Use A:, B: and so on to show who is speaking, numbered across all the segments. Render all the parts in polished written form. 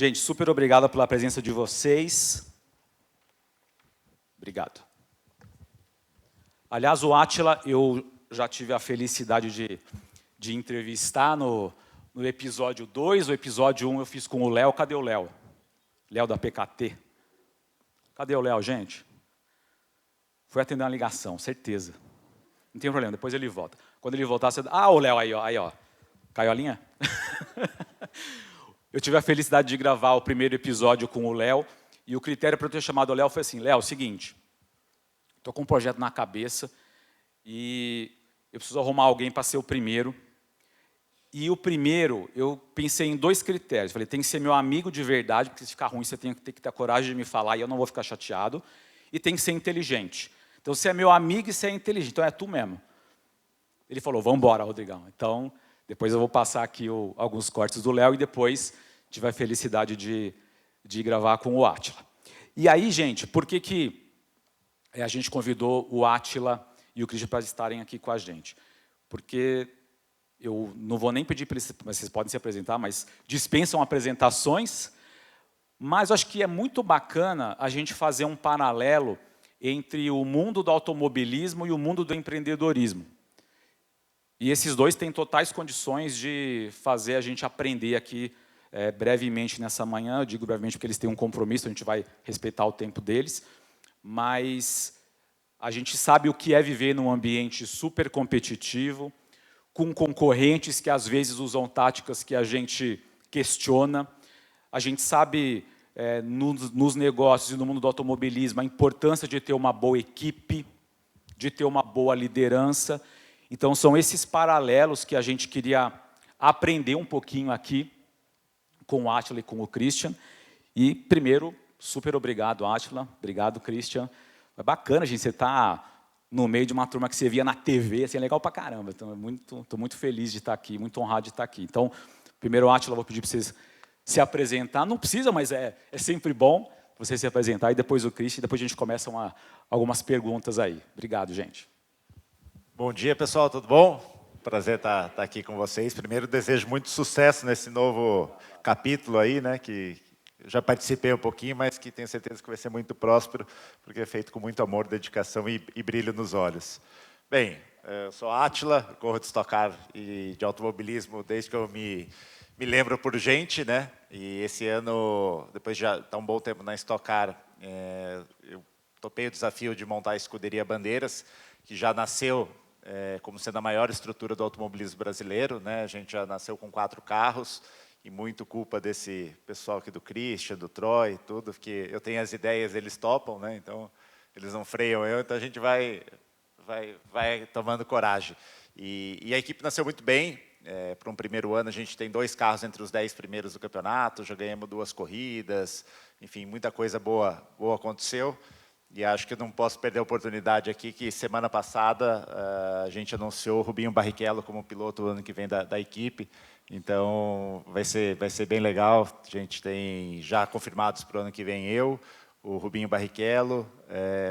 A: Gente, super obrigado pela presença de vocês. Obrigado. Aliás, o Átila, eu já tive a felicidade de entrevistar no episódio 2, o episódio 1 eu fiz com o Léo. Cadê o Léo? Léo da PKT. Cadê o Léo, gente? Foi atender uma ligação, certeza. Não tem problema, depois ele volta. Quando ele voltar, você... Ah, o Léo aí, ó. Caiu a linha? Eu tive a felicidade de gravar o primeiro episódio com o Léo, e o critério para eu ter chamado o Léo foi assim: Léo, é o seguinte, estou com um projeto na cabeça, e eu preciso arrumar alguém para ser o primeiro. E o primeiro, eu pensei em 2 critérios. Falei, tem que ser meu amigo de verdade, porque se ficar ruim, você tem que ter a coragem de me falar, e eu não vou ficar chateado. E tem que ser inteligente. Então, você é meu amigo e você é inteligente, então é tu mesmo. Ele falou, vamos embora, Rodrigão. Então, depois eu vou passar aqui alguns cortes do Léo, e depois tive a felicidade de gravar com o Átila. E aí, gente, por que a gente convidou o Átila e o Christian para estarem aqui com a gente? Porque... eu não vou nem pedir para eles, vocês podem se apresentar, mas dispensam apresentações. Mas eu acho que é muito bacana a gente fazer um paralelo entre o mundo do automobilismo e o mundo do empreendedorismo. E esses dois têm totais condições de fazer a gente aprender aqui brevemente nessa manhã. Eu digo brevemente porque eles têm um compromisso, a gente vai respeitar o tempo deles. Mas a gente sabe o que é viver num ambiente super competitivo, com concorrentes que às vezes usam táticas que a gente questiona. A gente sabe, nos negócios e no mundo do automobilismo, a importância de ter uma boa equipe, de ter uma boa liderança. Então, são esses paralelos que a gente queria aprender um pouquinho aqui com o Átila e com o Christian. E, primeiro, super obrigado, Átila. Obrigado, Christian. É bacana, gente, você está no meio de uma turma que você via na TV, assim, é legal pra caramba. Então, estou muito feliz de estar aqui, muito honrado de estar aqui. Então, primeiro, Átila, vou pedir para vocês se apresentar. Não precisa, mas é sempre bom você se apresentar, e depois o Christian, e depois a gente começa algumas perguntas aí. Obrigado, gente.
B: Bom dia, pessoal, tudo bom? Prazer estar aqui com vocês. Primeiro, desejo muito sucesso nesse novo capítulo aí, né, que eu já participei um pouquinho, mas que tenho certeza que vai ser muito próspero, porque é feito com muito amor, dedicação e brilho nos olhos. Bem, eu sou Átila, corro de Stock Car e de automobilismo desde que eu me lembro por gente, né? E esse ano, depois de já estar um bom tempo na Stock Car, eu topei o desafio de montar a escuderia Bandeiras, que já nasceu como sendo a maior estrutura do automobilismo brasileiro, né? A gente já nasceu com 4 carros, e muito culpa desse pessoal aqui do Christian, do Troy, tudo, porque eu tenho as ideias, eles topam, né? Então eles não freiam eu, então a gente vai tomando coragem. E a equipe nasceu muito bem. Para um primeiro ano, a gente tem 2 carros entre os 10 primeiros do campeonato, já ganhamos 2 corridas, enfim, muita coisa boa aconteceu. E acho que eu não posso perder a oportunidade aqui, que semana passada a gente anunciou o Rubinho Barrichello como piloto ano que vem da equipe. Então, vai ser bem legal. A gente tem já confirmados para o ano que vem o Rubinho Barrichello,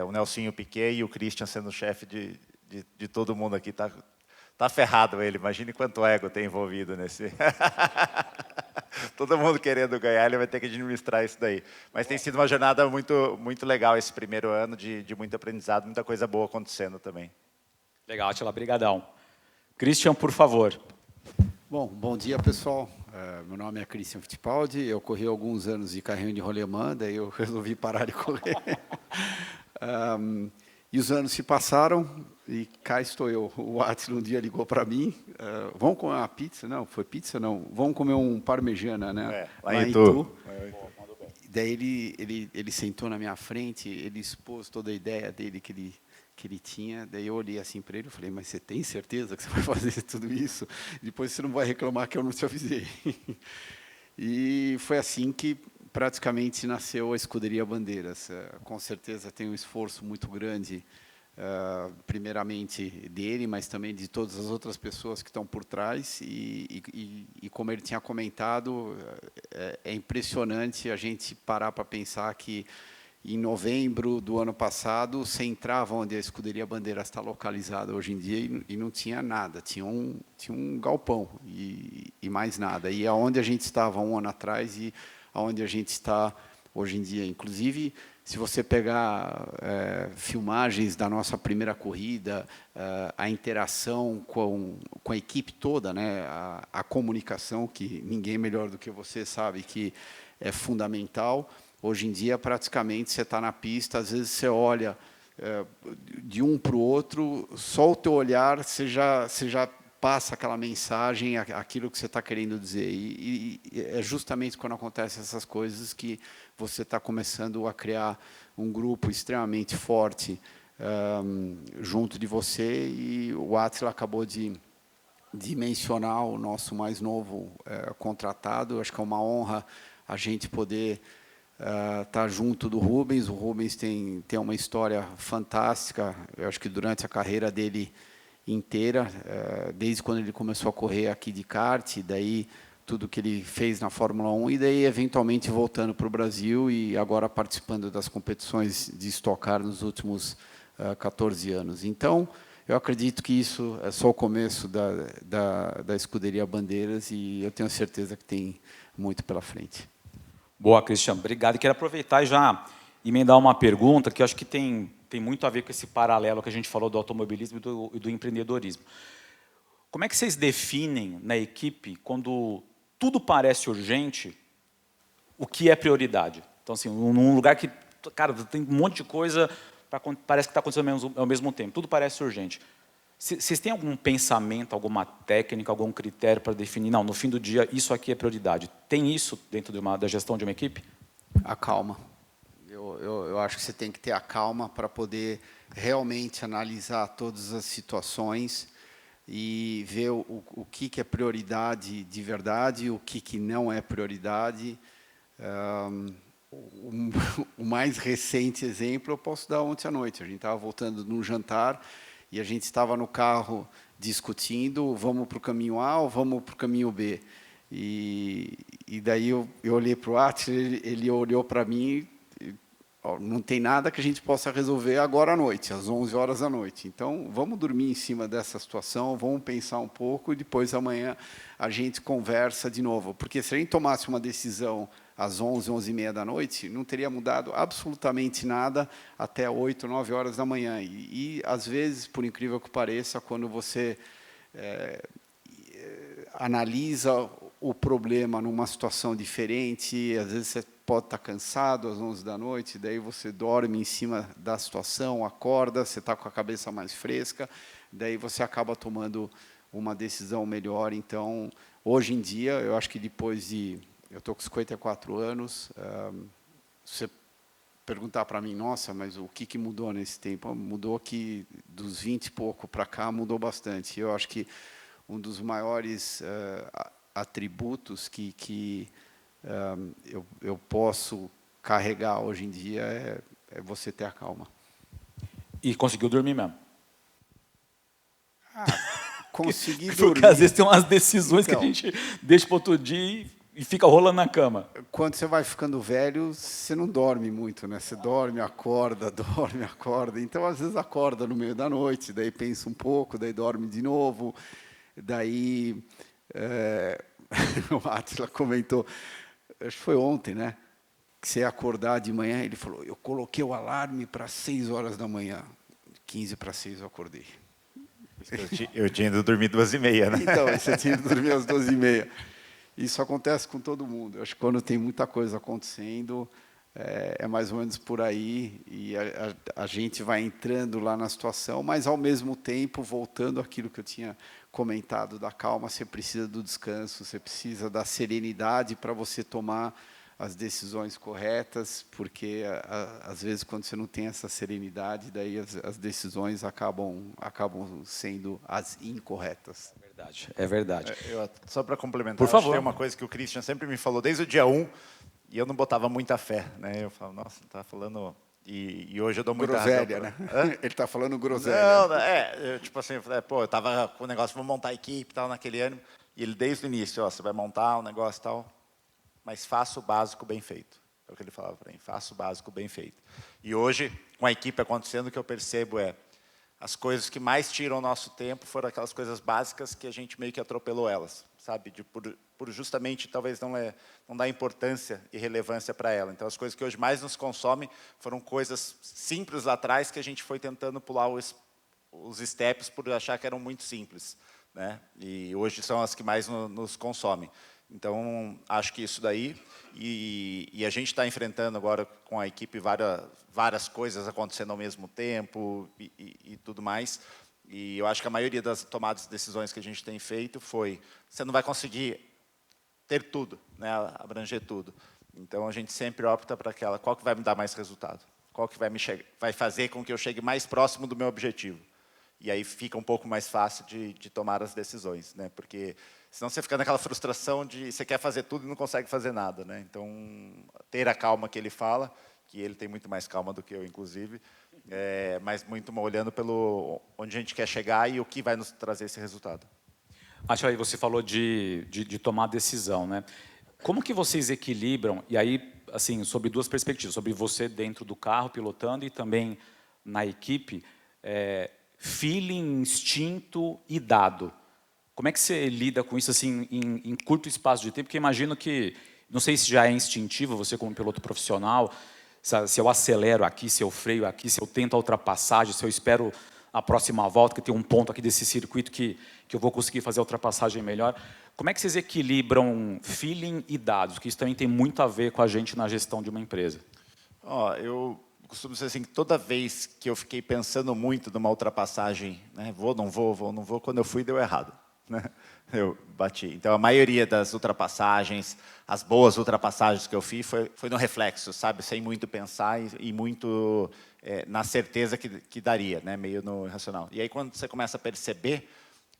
B: o Nelsinho Piquet e o Christian sendo o chefe de todo mundo aqui. Tá ferrado ele, imagine quanto ego tem envolvido nesse... Todo mundo querendo ganhar, ele vai ter que administrar isso daí. Mas tem sido uma jornada muito, muito legal esse primeiro ano, de muito aprendizado, muita coisa boa acontecendo também.
A: Legal, Átila, brigadão. Christian, por favor.
C: Bom dia, pessoal. Meu nome é Christian Fittipaldi, eu corri alguns anos de carrinho de rolemã, daí eu resolvi parar de correr. E os anos se passaram, e cá estou eu. O Átila um dia ligou para mim, vamos comer uma pizza? Não, foi pizza não, vamos comer um parmegiana, né?
B: Lá em Itu.
C: Daí ele sentou na minha frente, ele expôs toda a ideia dele que ele tinha, daí eu olhei assim para ele e falei, mas você tem certeza que você vai fazer tudo isso? Depois você não vai reclamar que eu não te avisei. E foi assim que praticamente nasceu a Escuderia Bandeiras. Com certeza tem um esforço muito grande, primeiramente dele, mas também de todas as outras pessoas que estão por trás. E como ele tinha comentado, é impressionante a gente parar para pensar que em novembro do ano passado, você entrava onde a Escuderia Bandeiras está localizada hoje em dia e não tinha nada, tinha um galpão e mais nada. E aonde a gente estava um ano atrás, e aonde a gente está hoje em dia. Inclusive, se você pegar filmagens da nossa primeira corrida, a interação com a equipe toda, né, a comunicação, que ninguém melhor do que você sabe que é fundamental. Hoje em dia, praticamente, você está na pista, às vezes você olha de um para o outro, só o teu olhar, você já passa aquela mensagem, aquilo que você está querendo dizer. E é justamente quando acontecem essas coisas que você está começando a criar um grupo extremamente forte junto de você. E o Átila acabou de mencionar o nosso mais novo contratado. Eu acho que é uma honra a gente poder estar junto do Rubens. O Rubens tem uma história fantástica. Eu acho que durante a carreira dele inteira, desde quando ele começou a correr aqui de kart, daí tudo que ele fez na Fórmula 1, e daí eventualmente voltando para o Brasil e agora participando das competições de Stock Car nos últimos 14 anos. Então, eu acredito que isso é só o começo da Escuderia Bandeiras, e eu tenho certeza que tem muito pela frente.
A: Boa, Cristiano, obrigado. Quero aproveitar e já emendar uma pergunta que eu acho que tem muito a ver com esse paralelo que a gente falou do automobilismo e do empreendedorismo. Como é que vocês definem na equipe, quando tudo parece urgente, o que é prioridade? Então, assim, num lugar que, cara, tem um monte de coisa, parece que está acontecendo ao mesmo tempo, tudo parece urgente. Vocês têm algum pensamento, alguma técnica, algum critério para definir, não, no fim do dia, isso aqui é prioridade? Tem isso dentro da gestão de uma equipe?
C: A calma. Eu acho que você tem que ter a calma para poder realmente analisar todas as situações e ver o que é prioridade de verdade, o que não é prioridade. O mais recente exemplo eu posso dar ontem à noite. A gente estava voltando num jantar e a gente estava no carro discutindo, vamos para o caminho A ou vamos para o caminho B. E daí eu olhei para o Átila, ele olhou para mim. Não tem nada que a gente possa resolver agora à noite, às 11 horas da noite. Então, vamos dormir em cima dessa situação, vamos pensar um pouco e depois amanhã a gente conversa de novo. Porque se a gente tomasse uma decisão às 11, 11h30 da noite, não teria mudado absolutamente nada até 8, 9 horas da manhã. E às vezes, por incrível que pareça, quando você analisa o problema numa situação diferente, às vezes você pode estar cansado às 11 da noite, daí você dorme em cima da situação, acorda, você está com a cabeça mais fresca, daí você acaba tomando uma decisão melhor. Então, hoje em dia, eu acho que depois de... Eu estou com 54 anos, você perguntar para mim, nossa, mas o que mudou nesse tempo? Mudou que dos 20 e pouco para cá, mudou bastante. Eu acho que um dos maiores atributos que eu posso carregar hoje em dia é você ter a calma.
A: E conseguiu dormir mesmo?
C: Consegui dormir.
A: Porque às vezes tem umas decisões que a gente deixa para outro dia e fica rolando na cama.
C: Quando você vai ficando velho, você não dorme muito, né? Você dorme, acorda, dorme, acorda. Então, às vezes, acorda no meio da noite, daí pensa um pouco, daí dorme de novo. Daí, o Átila comentou, acho que foi ontem, né? Que você ia acordar de manhã, ele falou, eu coloquei o alarme para 6 horas da manhã. 15 para 6 eu acordei.
B: Eu tinha ido dormir 2h30, né?
C: Então, você tinha ido dormir às 12h30. Isso acontece com todo mundo. Eu acho que quando tem muita coisa acontecendo, é mais ou menos por aí, e a gente vai entrando lá na situação, mas, ao mesmo tempo, voltando àquilo que eu tinha comentado da calma, você precisa do descanso, você precisa da serenidade para você tomar as decisões corretas, porque, às vezes, quando você não tem essa serenidade, daí as decisões acabam sendo as incorretas.
A: É verdade, é verdade.
B: Só para complementar,
A: por favor.
B: Tem uma coisa que o Christian sempre me falou desde o dia 1, e eu não botava muita fé, né? Eu falava, nossa, está falando... E hoje eu dou muita
C: groselha,
B: razão.
C: Né? Ele está falando groselha.
B: Não, tipo assim, eu estava com o negócio, vou montar a equipe e tal, naquele ano, e ele desde o início, você vai montar um negócio e tal, mas faça o básico bem feito. É o que ele falava para mim, faça o básico bem feito. E hoje, com a equipe acontecendo, o que eu percebo as coisas que mais tiram o nosso tempo foram aquelas coisas básicas que a gente meio que atropelou elas, sabe? Por justamente, talvez, não dar importância e relevância para ela. Então, as coisas que hoje mais nos consomem foram coisas simples lá atrás que a gente foi tentando pular os steps por achar que eram muito simples, né? E hoje são as que mais nos consomem. Então, acho que isso daí, e a gente está enfrentando agora com a equipe várias coisas acontecendo ao mesmo tempo e tudo mais, e eu acho que a maioria das tomadas de decisões que a gente tem feito foi, você não vai conseguir ter tudo, né, abranger tudo. Então, a gente sempre opta para aquela, qual que vai me dar mais resultado? Qual que vai fazer com que eu chegue mais próximo do meu objetivo? E aí fica um pouco mais fácil de tomar as decisões, né? Porque senão você fica naquela frustração de você quer fazer tudo e não consegue fazer nada, né? Então, ter a calma que ele fala, que ele tem muito mais calma do que eu, inclusive, mas muito olhando pelo onde a gente quer chegar e o que vai nos trazer esse resultado.
A: Acho aí você falou de tomar decisão, né? Como que vocês equilibram, e aí, assim, sobre duas perspectivas, sobre você dentro do carro pilotando e também na equipe, feeling, instinto e dado. Como é que você lida com isso assim em curto espaço de tempo? Porque imagino que, não sei se já é instintivo, você como piloto profissional, se eu acelero aqui, se eu freio aqui, se eu tento a ultrapassagem, se eu espero a próxima volta, que tem um ponto aqui desse circuito que eu vou conseguir fazer a ultrapassagem melhor. Como é que vocês equilibram feeling e dados? Porque isso também tem muito a ver com a gente na gestão de uma empresa.
B: Eu costumo dizer assim, que toda vez que eu fiquei pensando muito numa ultrapassagem, né, vou, não vou, quando eu fui deu errado, né? Eu bati. Então, a maioria das ultrapassagens, as boas ultrapassagens que eu fiz, foi no reflexo, sabe? Sem muito pensar e muito na certeza que daria, né? Meio no irracional. E aí, quando você começa a perceber,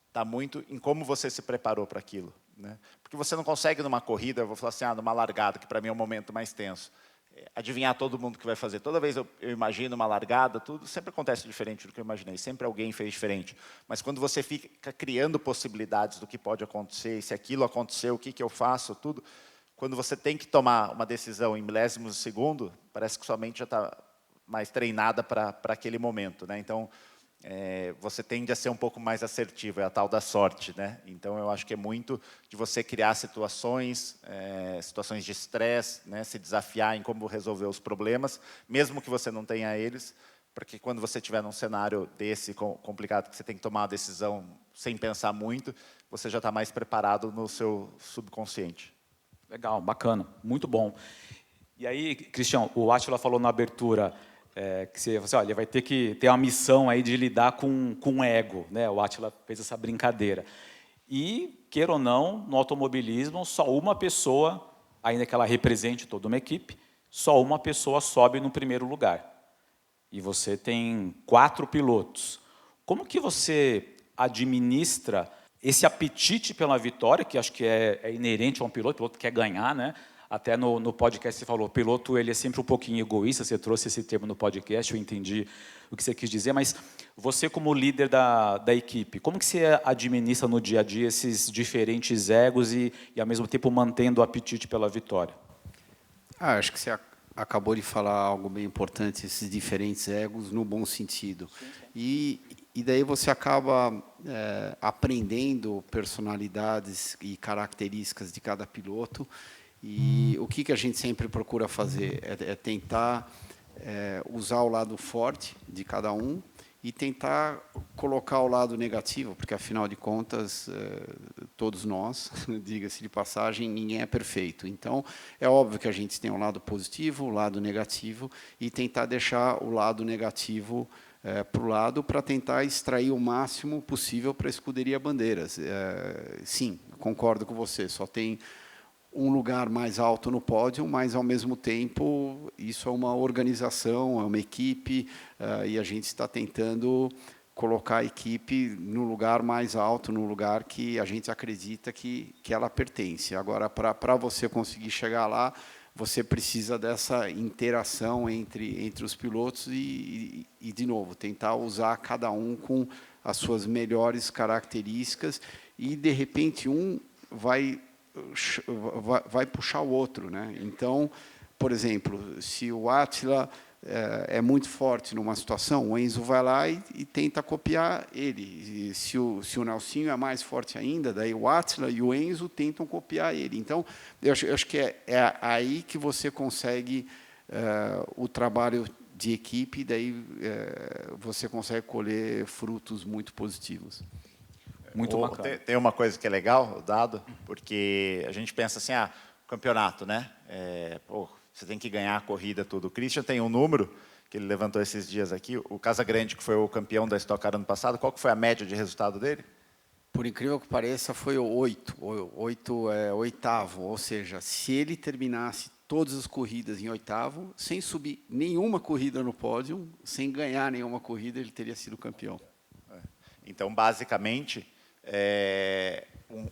B: está muito em como você se preparou para aquilo, né? Porque você não consegue, numa corrida, eu vou falar assim, numa largada, que para mim é o momento mais tenso, adivinhar todo mundo que vai fazer. Toda vez eu imagino uma largada, tudo sempre acontece diferente do que eu imaginei. Sempre alguém fez diferente. Mas quando você fica criando possibilidades do que pode acontecer, e se aquilo aconteceu, o que eu faço, tudo, quando você tem que tomar uma decisão em milésimos de segundo, parece que sua mente já está mais treinada para aquele momento, né? Então, você tende a ser um pouco mais assertivo, é a tal da sorte, né? Então, eu acho que é muito de você criar situações de estresse, né? Se desafiar em como resolver os problemas, mesmo que você não tenha eles, porque quando você estiver num cenário desse complicado, que você tem que tomar uma decisão sem pensar muito, você já está mais preparado no seu subconsciente.
A: Legal, bacana, muito bom. E aí, Cristian, o Átila falou na abertura que você olha, vai ter que ter uma missão aí de lidar com o ego, né? O Átila fez essa brincadeira. E, queira ou não, no automobilismo, só uma pessoa, ainda que ela represente toda uma equipe, só uma pessoa sobe no primeiro lugar. E você tem 4 pilotos. Como que você administra esse apetite pela vitória, que acho que é inerente a um piloto, o piloto quer ganhar, né? Até no podcast você falou, o piloto ele é sempre um pouquinho egoísta, você trouxe esse termo no podcast, eu entendi o que você quis dizer, mas você como líder da equipe, como que você administra no dia a dia esses diferentes egos e ao mesmo tempo mantendo o apetite pela vitória?
C: Acho que você acabou de falar algo bem importante, esses diferentes egos no bom sentido. E daí você acaba aprendendo personalidades e características de cada piloto. E o que a gente sempre procura fazer é tentar usar o lado forte de cada um e tentar colocar o lado negativo, porque, afinal de contas, todos nós, diga-se de passagem, ninguém é perfeito. Então, é óbvio que a gente tem um lado positivo, o lado negativo, e tentar deixar o lado negativo para o lado para tentar extrair o máximo possível para a escuderia Bandeiras. Sim, concordo com você, só tem um lugar mais alto no pódio, mas, ao mesmo tempo, isso é uma organização, é uma equipe, e a gente está tentando colocar a equipe no lugar mais alto, no lugar que a gente acredita que ela pertence. Agora, para você conseguir chegar lá, você precisa dessa interação entre os pilotos e, de novo, tentar usar cada um com as suas melhores características e, de repente, um vai puxar o outro, né? Então, por exemplo, se o Átila é muito forte numa situação, o Enzo vai lá e tenta copiar ele. E se o Nelsinho é mais forte ainda, daí o Átila e o Enzo tentam copiar ele. Então, eu acho que é aí que você consegue o trabalho de equipe, daí você consegue colher frutos muito positivos.
A: Muito bacana.
B: Tem uma coisa que é legal, o dado, porque a gente pensa assim, campeonato, né? Você tem que ganhar a corrida, tudo. O Christian tem um número que ele levantou esses dias aqui, o Casagrande, que foi o campeão da Stock Car ano passado, qual que foi a média de resultado dele?
C: Por incrível que pareça, foi o 8. O 8 é oitavo, ou seja, se ele terminasse todas as corridas em oitavo, sem subir nenhuma corrida no pódio, sem ganhar nenhuma corrida, ele teria sido campeão.
B: Então, basicamente,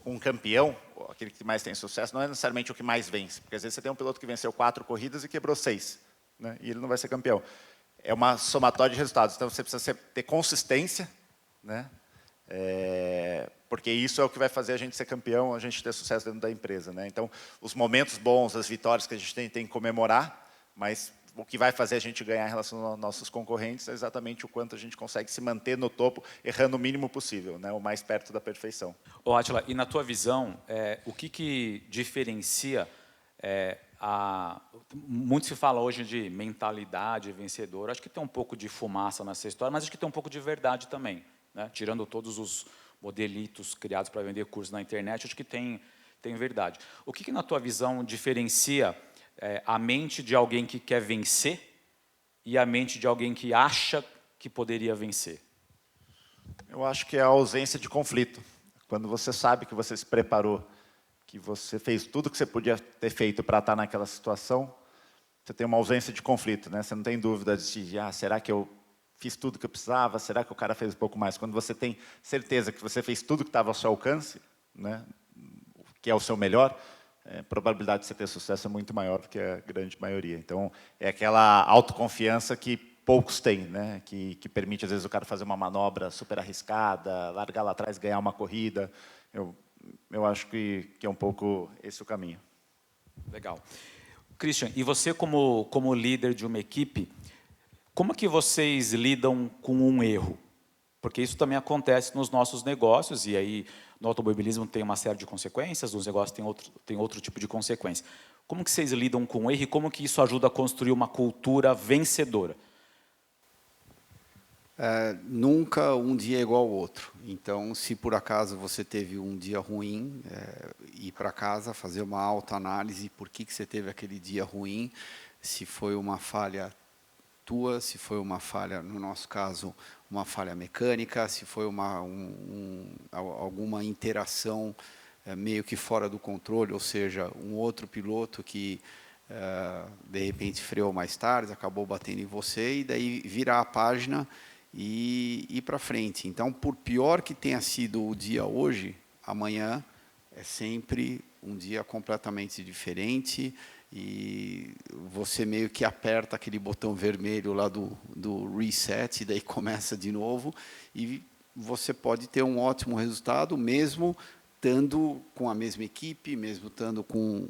B: um campeão, aquele que mais tem sucesso, não é necessariamente o que mais vence, porque às vezes você tem um piloto que venceu 4 corridas e quebrou 6, né? E ele não vai ser campeão. É uma somatória de resultados, então você precisa ter consistência, né? Porque isso é o que vai fazer a gente ser campeão, a gente ter sucesso dentro da empresa, né? Então, os momentos bons, as vitórias que a gente tem que comemorar, mas o que vai fazer a gente ganhar em relação aos nossos concorrentes é exatamente o quanto a gente consegue se manter no topo, errando o mínimo possível, né? O mais perto da perfeição.
A: Ô, Átila, e na tua visão, o que diferencia muito se fala hoje de mentalidade vencedora, acho que tem um pouco de fumaça nessa história, mas acho que tem um pouco de verdade também, né? Tirando todos os modelitos criados para vender cursos na internet, acho que tem verdade. O que na tua visão diferencia a mente de alguém que quer vencer e a mente de alguém que acha que poderia vencer?
B: Eu acho que é a ausência de conflito. Quando você sabe que você se preparou, que você fez tudo que você podia ter feito para estar naquela situação, você tem uma ausência de conflito, né? Você não tem dúvida de será que eu fiz tudo que eu precisava? Será que o cara fez um pouco mais? Quando você tem certeza que você fez tudo que estava ao seu alcance, né, que é o seu melhor, a probabilidade de você ter sucesso é muito maior do que a grande maioria. Então, é aquela autoconfiança que poucos têm, né, que permite, às vezes, o cara fazer uma manobra super arriscada, largar lá atrás, ganhar uma corrida. Eu acho que é um pouco esse o caminho.
A: Legal. Christian, e você como líder de uma equipe, como que vocês lidam com um erro? Porque isso também acontece nos nossos negócios, e aí no automobilismo tem uma série de consequências, nos negócios tem outro tipo de consequência. Como que vocês lidam com o erro e como que isso ajuda a construir uma cultura vencedora?
C: Nunca um dia é igual ao outro. Então, se por acaso você teve um dia ruim, ir para casa, fazer uma autoanálise, por que você teve aquele dia ruim, se foi uma falha tua, se foi uma falha, no nosso caso, uma falha mecânica, se foi alguma interação meio que fora do controle, ou seja, um outro piloto que de repente freou mais tarde, acabou batendo em você, e daí virar a página e ir para frente. Então, por pior que tenha sido o dia hoje, amanhã é sempre um dia completamente diferente, e você meio que aperta aquele botão vermelho lá do reset, e daí começa de novo, e você pode ter um ótimo resultado, mesmo estando com a mesma equipe, mesmo estando com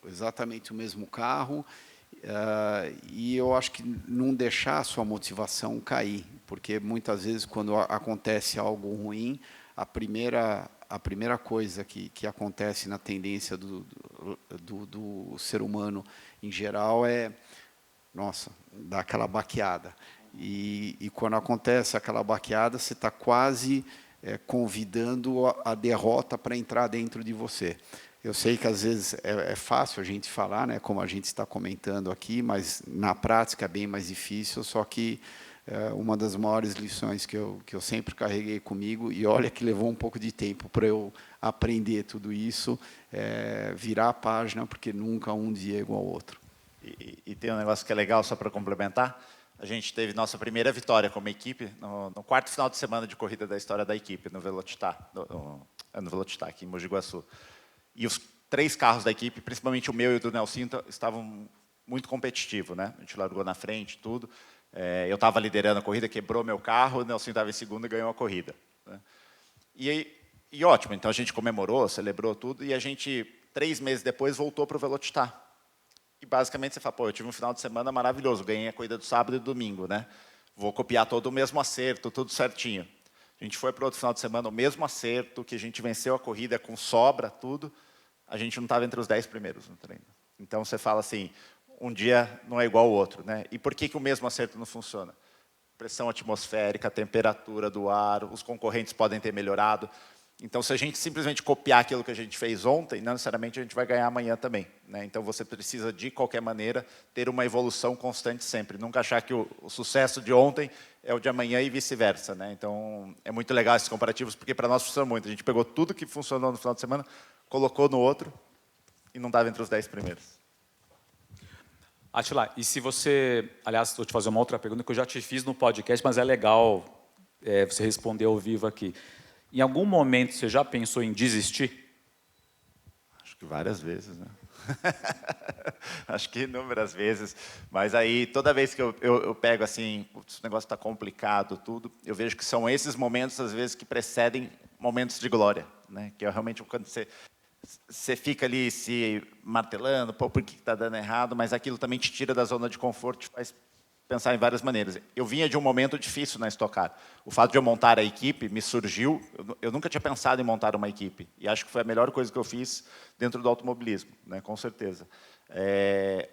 C: exatamente o mesmo carro, e eu acho que não deixar a sua motivação cair, porque muitas vezes quando acontece algo ruim, a primeira coisa que acontece na tendência do ser humano em geral é, nossa, dar aquela baqueada. E quando acontece aquela baqueada, você está quase convidando a derrota para entrar dentro de você. Eu sei que às vezes é fácil a gente falar, né, como a gente está comentando aqui, mas na prática é bem mais difícil, só que uma das maiores lições que eu sempre carreguei comigo, e olha que levou um pouco de tempo para eu aprender tudo isso, virar a página, porque nunca um dia é igual ao outro.
B: E tem um negócio que é legal, só para complementar, a gente teve nossa primeira vitória como equipe no quarto final de semana de corrida da história da equipe, no Velocitar, no Velocitar, aqui em Mogi Guaçu. E os 3 carros da equipe, principalmente o meu e o do Nelsinho, estavam muito competitivos, né? A gente largou na frente, tudo. Eu estava liderando a corrida, quebrou meu carro, o Nelsinho estava em segundo e ganhou a corrida, né? E ótimo, então a gente comemorou, celebrou tudo, e a gente, 3 meses depois, voltou para o Velocitar. que basicamente você fala, pô, eu tive um final de semana maravilhoso, ganhei a corrida do sábado e domingo, né? Vou copiar todo o mesmo acerto, tudo certinho. A gente foi para outro final de semana, o mesmo acerto, que a gente venceu a corrida com sobra, tudo, a gente não estava entre os 10 primeiros no treino. Então, você fala assim, um dia não é igual ao outro, né? E por que o mesmo acerto não funciona? Pressão atmosférica, temperatura do ar, os concorrentes podem ter melhorado. Então, se a gente simplesmente copiar aquilo que a gente fez ontem, não necessariamente a gente vai ganhar amanhã também, né? Então, você precisa, de qualquer maneira, ter uma evolução constante sempre. Nunca achar que o sucesso de ontem é o de amanhã e vice-versa, né? Então, é muito legal esses comparativos, porque para nós funciona muito. A gente pegou tudo que funcionou no final de semana, colocou no outro e não estava entre os 10 primeiros.
A: Átila, e se você... Aliás, vou te fazer uma outra pergunta que eu já te fiz no podcast, mas é legal você responder ao vivo aqui. Em algum momento você já pensou em desistir?
B: Acho que várias vezes, né? Acho que inúmeras vezes. Mas aí, toda vez que eu pego assim, o negócio está complicado, tudo, eu vejo que são esses momentos, às vezes, que precedem momentos de glória, né? Que é realmente quando você fica ali se martelando, pô, por que está dando errado, mas aquilo também te tira da zona de conforto, te faz pensar em várias maneiras. Eu vinha de um momento difícil na Stock Car. O fato de eu montar a equipe me surgiu, eu nunca tinha pensado em montar uma equipe, e acho que foi a melhor coisa que eu fiz dentro do automobilismo, né, com certeza.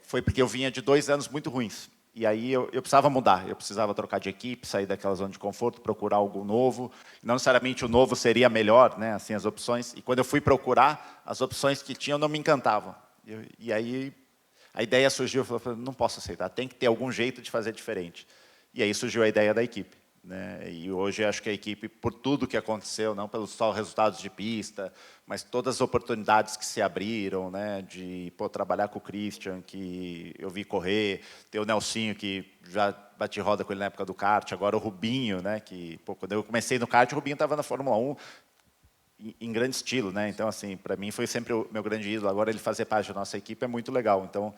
B: Foi porque eu vinha de 2 anos muito ruins, e aí eu precisava mudar, eu precisava trocar de equipe, sair daquela zona de conforto, procurar algo novo. Não necessariamente o novo seria melhor, né, assim, as opções. E quando eu fui procurar, as opções que tinham não me encantavam. E aí a ideia surgiu, eu falei, não posso aceitar, tem que ter algum jeito de fazer diferente. E aí surgiu a ideia da equipe, né? E hoje acho que a equipe, por tudo que aconteceu, não pelos só resultados de pista, mas todas as oportunidades que se abriram, né? De trabalhar com o Christian, que eu vi correr, ter o Nelsinho, que já bati roda com ele na época do kart, agora o Rubinho, né? Que quando eu comecei no kart, o Rubinho estava na Fórmula 1, em grande estilo, né? Então, assim, para mim foi sempre o meu grande ídolo. Agora ele fazer parte da nossa equipe é muito legal. Então,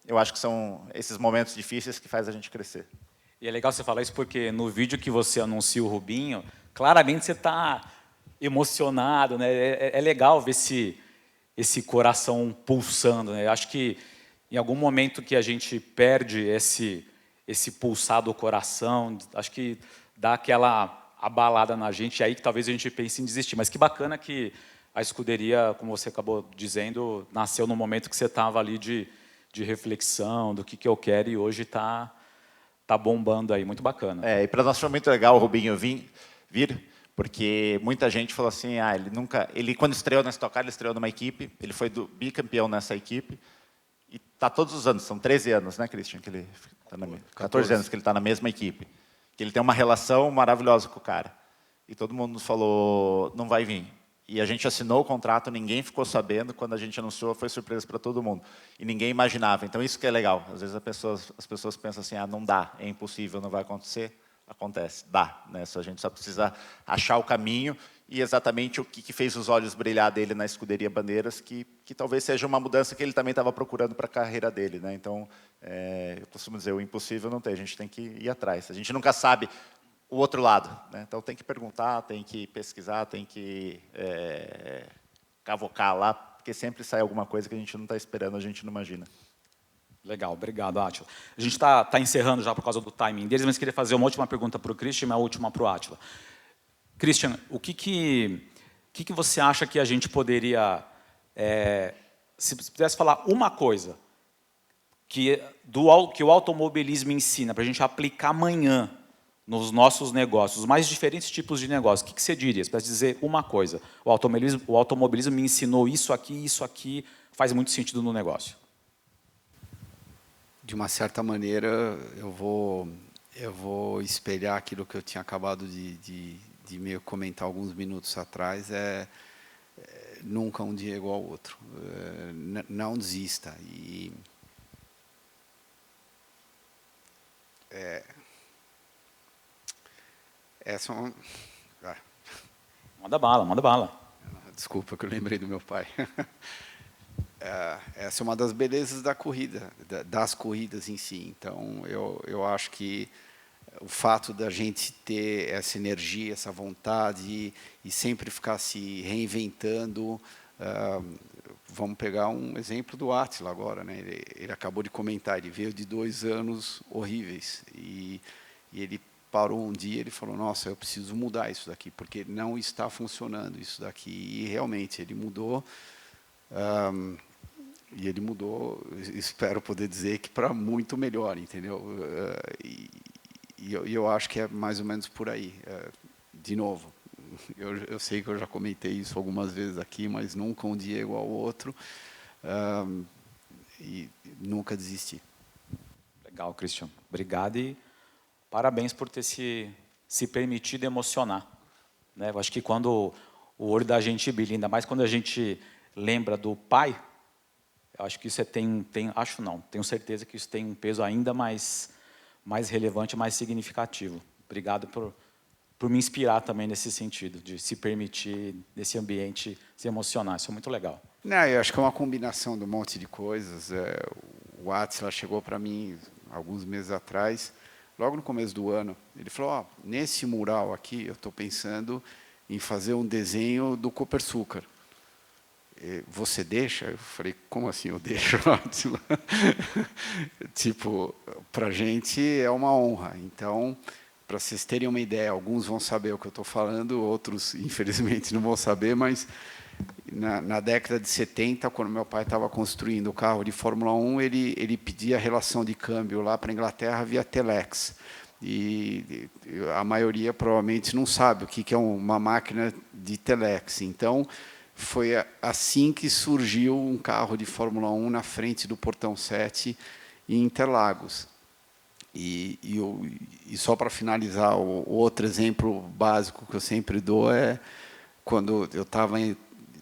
B: eu acho que são esses momentos difíceis que faz a gente crescer.
A: E é legal você falar isso porque no vídeo que você anuncia o Rubinho, claramente você está emocionado, né? É legal ver esse coração pulsando, né? Eu acho que em algum momento que a gente perde esse pulsar do coração, acho que dá aquela abalada na gente, e aí que talvez a gente pense em desistir. Mas que bacana que a escuderia, como você acabou dizendo, nasceu no momento que você estava ali de reflexão, do que eu quero, e hoje está bombando aí, muito bacana.
B: E para nós foi muito legal o Rubinho vir, porque muita gente falou assim, ele quando estreou na Stock Car, ele estreou numa equipe, ele foi bicampeão nessa equipe, e está todos os anos, são 13 anos, né, Christian, que ele está 14 anos que ele está na mesma equipe, que ele tem uma relação maravilhosa com o cara. E todo mundo falou, não vai vir. E a gente assinou o contrato, ninguém ficou sabendo, quando a gente anunciou, foi surpresa para todo mundo. E ninguém imaginava. Então, isso que é legal. Às vezes as pessoas pensam assim, não dá, é impossível, não vai acontecer. Acontece, dá. Né? A gente só precisa achar o caminho e exatamente o que fez os olhos brilhar dele na escuderia Bandeiras, que talvez seja uma mudança que ele também estava procurando para a carreira dele. Né? Então, eu costumo dizer, o impossível não tem, a gente tem que ir atrás. A gente nunca sabe o outro lado, né? Então tem que perguntar, tem que pesquisar, tem que cavocar lá, porque sempre sai alguma coisa que a gente não está esperando, a gente não imagina.
A: Legal, obrigado, Átila. A gente está encerrando já por causa do timing deles, mas queria fazer uma última pergunta para o Christian e uma última para o Átila. Christian, o que você acha que a gente poderia, se pudesse falar uma coisa que o automobilismo ensina para a gente aplicar amanhã nos nossos negócios, os mais diferentes tipos de negócios, o que você diria? Para dizer uma coisa, o automobilismo me ensinou isso aqui faz muito sentido no negócio.
C: De uma certa maneira, eu vou espelhar aquilo que eu tinha acabado de meio comentar alguns minutos atrás, nunca um dia igual ao outro. Não desista. Essa é uma...
A: Manda bala.
C: Desculpa que eu lembrei do meu pai. Essa é uma das belezas da corrida, das corridas em si. Então, eu acho que o fato da gente ter essa energia, essa vontade e sempre ficar se reinventando, Vamos pegar um exemplo do Átila agora, né? Ele acabou de comentar, ele veio de 2 anos horríveis e ele parou um dia, ele falou, nossa, eu preciso mudar isso daqui, porque não está funcionando isso daqui. E realmente ele mudou, e ele mudou, espero poder dizer que para muito melhor, entendeu? E eu acho que é mais ou menos por aí. De novo, eu sei que eu já comentei isso algumas vezes aqui, mas nunca um dia igual ao outro, e nunca desisti.
A: Legal, Christian. Obrigado e parabéns por ter se permitido emocionar. Né? Eu acho que quando o olho da gente brilha, ainda mais quando a gente lembra do pai, eu acho que isso tenho certeza que isso tem um peso ainda mais relevante, mais significativo. Obrigado por me inspirar também nesse sentido, de se permitir, nesse ambiente, se emocionar. Isso é muito legal.
C: Não, eu acho que é uma combinação de um monte de coisas. O Átila chegou para mim alguns meses atrás, logo no começo do ano. Ele falou, nesse mural aqui, eu estou pensando em fazer um desenho do Copersucar. Você deixa? Eu falei, como assim eu deixo, Átila? Tipo, para a gente é uma honra. Então, para vocês terem uma ideia, alguns vão saber o que eu estou falando, outros, infelizmente, não vão saber, mas na década de 70, quando meu pai estava construindo o carro de Fórmula 1, ele pedia a relação de câmbio lá para a Inglaterra via telex. E a maioria provavelmente não sabe o que é uma máquina de telex. Então, foi assim que surgiu um carro de Fórmula 1 na frente do Portão 7 em Interlagos. E só para finalizar, o outro exemplo básico que eu sempre dou é quando eu estava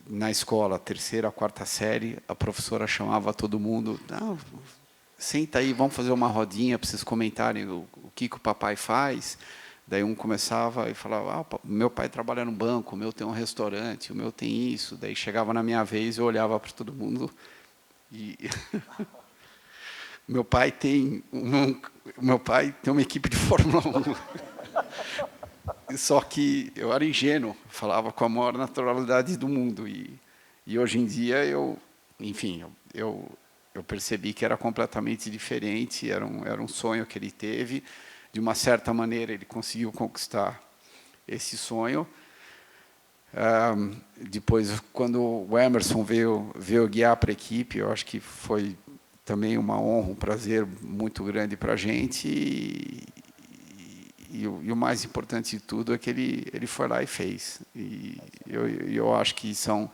C: na escola, 3ª, 4ª série, a professora chamava todo mundo, senta aí, vamos fazer uma rodinha para vocês comentarem o que o papai faz. Daí um começava e falava, meu pai trabalha no banco, o meu tem um restaurante, o meu tem isso. Daí chegava na minha vez, eu olhava para todo mundo e... Meu pai tem uma equipe de Fórmula 1. Só que eu era ingênuo, falava com a maior naturalidade do mundo. E hoje em dia, eu percebi que era completamente diferente, era um sonho que ele teve. De uma certa maneira, ele conseguiu conquistar esse sonho. Depois, quando o Emerson veio guiar para a equipe, eu acho que foi também uma honra, um prazer muito grande para a gente. E o mais importante de tudo é que ele foi lá e fez. E eu acho que são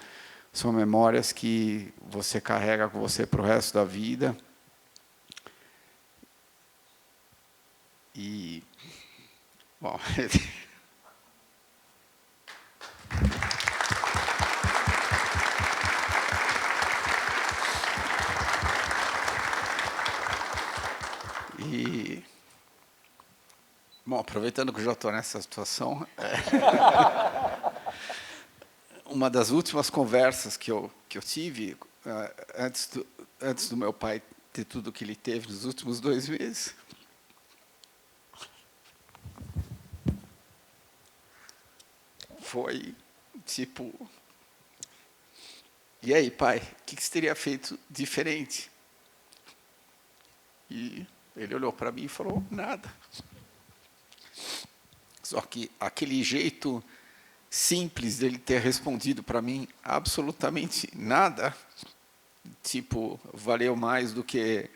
C: memórias que você carrega com você para o resto da vida. E, bom... Bom, aproveitando que eu já estou nessa situação, uma das últimas conversas que eu tive, antes do meu pai ter tudo o que ele teve nos últimos 2 meses, foi tipo, e aí, pai, o que você teria feito diferente? E ele olhou para mim e falou, nada. Só que aquele jeito simples dele ter respondido para mim absolutamente nada, tipo, valeu mais do que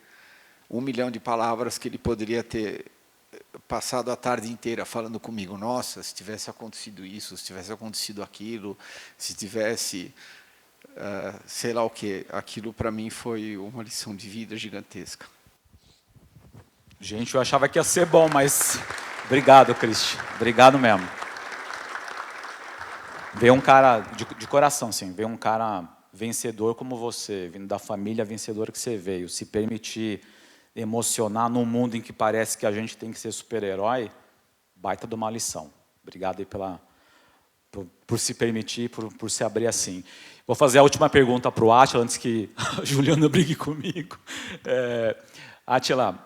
C: 1 milhão de palavras que ele poderia ter passado a tarde inteira falando comigo. Nossa, se tivesse acontecido isso, se tivesse acontecido aquilo, se tivesse, sei lá o quê. Aquilo para mim foi uma lição de vida gigantesca.
A: Gente, eu achava que ia ser bom, mas obrigado, Christian. Obrigado mesmo. Ver um cara, de coração, assim, ver um cara vencedor como você, vindo da família vencedora que você veio, se permitir emocionar num mundo em que parece que a gente tem que ser super-herói, baita de uma lição. Obrigado aí por se permitir, por se abrir assim. Vou fazer a última pergunta para o Átila, antes que a Juliana brigue comigo. Átila,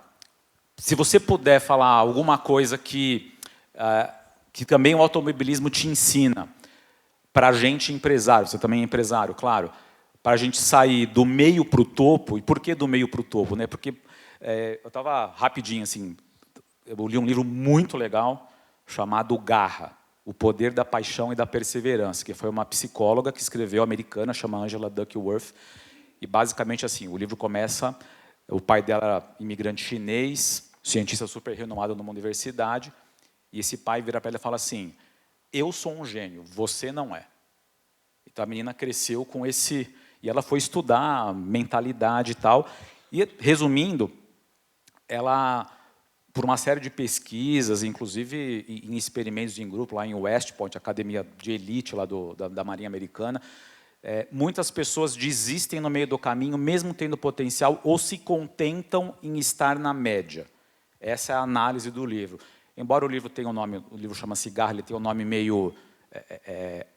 A: se você puder falar alguma coisa que também o automobilismo te ensina, para a gente empresário, você também é empresário, claro, para a gente sair do meio para o topo. E por que do meio para o topo? Né? Porque eu estava rapidinho, assim, eu li um livro muito legal chamado Garra, O Poder da Paixão e da Perseverança, que foi uma psicóloga que escreveu, americana, chama Angela Duckworth. E basicamente assim, o livro começa, o pai dela era imigrante chinês, cientista super renomado numa universidade, e esse pai vira para ela e fala assim: eu sou um gênio, você não é. Então a menina cresceu com esse, e ela foi estudar mentalidade e tal. E resumindo, ela, por uma série de pesquisas, inclusive em experimentos em grupo, lá em West Point, academia de elite lá da Marinha Americana, muitas pessoas desistem no meio do caminho, mesmo tendo potencial, ou se contentam em estar na média. Essa é a análise do livro. Embora o livro tenha um nome, o livro chama Garra, ele tem um nome meio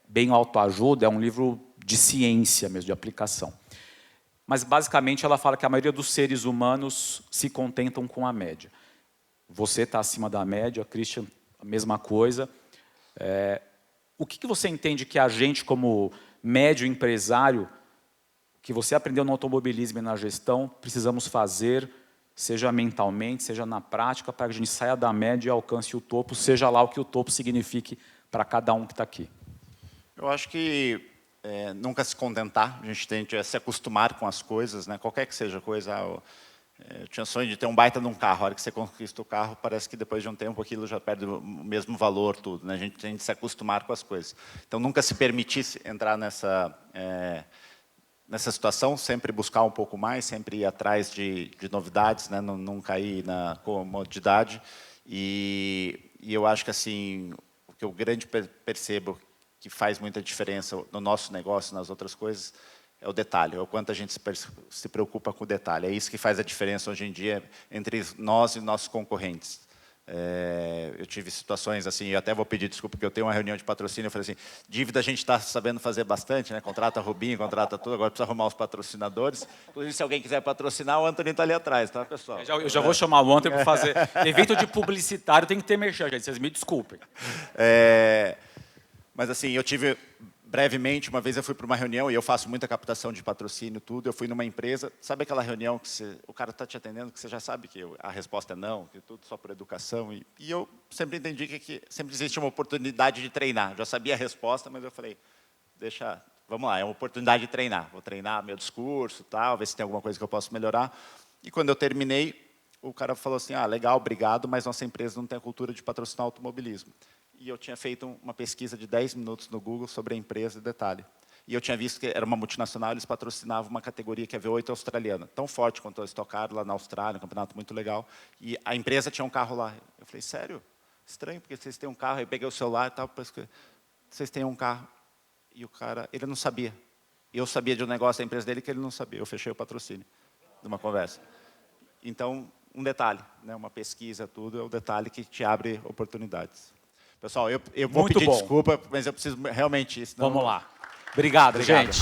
A: bem autoajuda, é um livro de ciência mesmo, de aplicação. Mas, basicamente, ela fala que a maioria dos seres humanos se contentam com a média. Você está acima da média, Christian, a mesma coisa. O que você entende que a gente, como médio empresário, que você aprendeu no automobilismo e na gestão, precisamos fazer, seja mentalmente, seja na prática, para que a gente saia da média e alcance o topo, seja lá o que o topo signifique para cada um que está aqui?
B: Eu acho que nunca se contentar, a gente tem que se acostumar com as coisas, né? Qualquer que seja a coisa. Eu tinha sonho de ter um baita de um carro, a hora que você conquista o carro, parece que depois de um tempo aquilo já perde o mesmo valor, tudo, né? A gente tem que se acostumar com as coisas. Então, nunca se permitir entrar nessa situação, sempre buscar um pouco mais, sempre ir atrás de novidades, né? Não cair na comodidade. E eu acho que assim, o que eu percebo que faz muita diferença no nosso negócio, nas outras coisas, é o detalhe, é o quanto a gente se preocupa com o detalhe. É isso que faz a diferença hoje em dia entre nós e nossos concorrentes. Eu tive situações assim, eu até vou pedir desculpa, porque eu tenho uma reunião de patrocínio, eu falei assim, dívida a gente está sabendo fazer bastante, né? Contrata Rubinho, contrata tudo, agora precisa arrumar os patrocinadores. Inclusive, se alguém quiser patrocinar, o Antônio está ali atrás, tá, pessoal?
A: Eu já vou chamar o Antônio para fazer. Evento de publicitário tem que ter merchan, gente, vocês me desculpem.
B: Mas assim, eu tive brevemente, uma vez eu fui para uma reunião, e eu faço muita captação de patrocínio, tudo, eu fui numa empresa, sabe aquela reunião que o cara está te atendendo, que você já sabe que a resposta é não, que tudo só por educação, e eu sempre entendi que sempre existe uma oportunidade de treinar. Já sabia a resposta, mas eu falei, vamos lá, é uma oportunidade de treinar. Vou treinar meu discurso, tal, ver se tem alguma coisa que eu posso melhorar. E quando eu terminei, o cara falou assim, legal, obrigado, mas nossa empresa não tem a cultura de patrocinar automobilismo. E eu tinha feito uma pesquisa de 10 minutos no Google sobre a empresa, detalhe. E eu tinha visto que era uma multinacional, eles patrocinavam uma categoria que é a V8 australiana, tão forte quanto a Stock Car lá na Austrália, um campeonato muito legal. E a empresa tinha um carro lá. Eu falei, sério? Estranho, porque vocês têm um carro. Aí eu peguei o celular e tal, vocês têm um carro. E o cara, ele não sabia. Eu sabia de um negócio da empresa dele que ele não sabia. Eu fechei o patrocínio de uma conversa. Então, um detalhe, né, uma pesquisa, tudo, é o detalhe que te abre oportunidades. Pessoal, eu vou pedir desculpa, mas eu preciso realmente...
A: Vamos lá. Obrigado, gente.